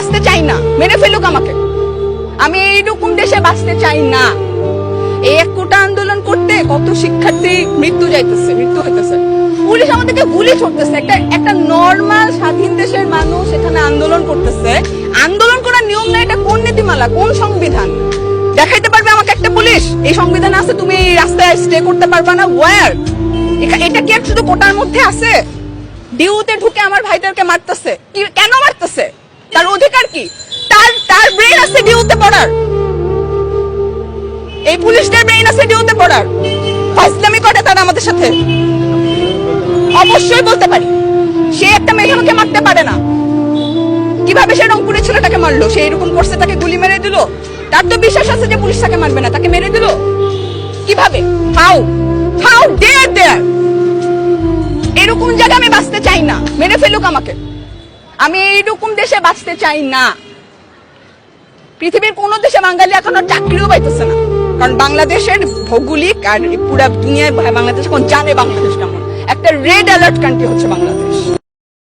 বাঁচতে চাই না, মেরে ফেলুক আমাকে, আমি এইরকম দেশে বাঁচতে চাই না। এই এক কোটা আন্দোলন করতে কত শিক্ষার্থী মৃত্যু হইতেছে, পুলিশ আমাদেরকে গুলি ছুটতেছে। একটা নর্মাল স্বাধীন দেশের মানুষ এখানে আন্দোলন করতেছে, আন্দোলন করার নিয়ম না, এটা কোন নীতিমালা, কোন সংবিধান দেখাইতে পারবে আমাকে একটা পুলিশ? এই সংবিধান আছে, তুমি রাস্তায় স্টে করতে পারবা না, ওয়ার? এটা কি শুধু কোটার মধ্যে আছে? ডিউতে ঢুকে আমার ভাইদেরকে মারতেছে, কেন মারতেছে? তার অধিকার কি? তার ব্রেন আছে ডিউতে পড়ার, এই পুলিশদের ব্রেন আছে ডিউতে পড়ার। ফাজলামি করে তারা আমাদের সাথে, অবশ্যই বলতে পারি সে একটা মেয়েকে মারতে পারে না। কিভাবে সে রংপুরে ছেলেটাকে মারলো? সে এরকম করছে, তাকে গুলি মেরে দিল? তার তো বিশ্বাস আছে যে পুলিশ তাকে মারবে না, তাকে মেরে দিল কিভাবে? হাউ ডেয়ার দেয়ার! এরকম জায়গায় আমি বাঁচতে চাই না, মেরে ফেলুক আমাকে, আমি এইরকম দেশে বাঁচতে চাই না। পৃথিবীর কোন দেশে বাঙালি এখন আর চাকরিও পাইতেছে না, কারণ বাংলাদেশের ভৌগোলিক আর পুরা দুনিয়ায় বাংলাদেশ এখন জানে বাংলাদেশ কেমন। একটা রেড অ্যালার্ট কান্ট্রি হচ্ছে বাংলাদেশ।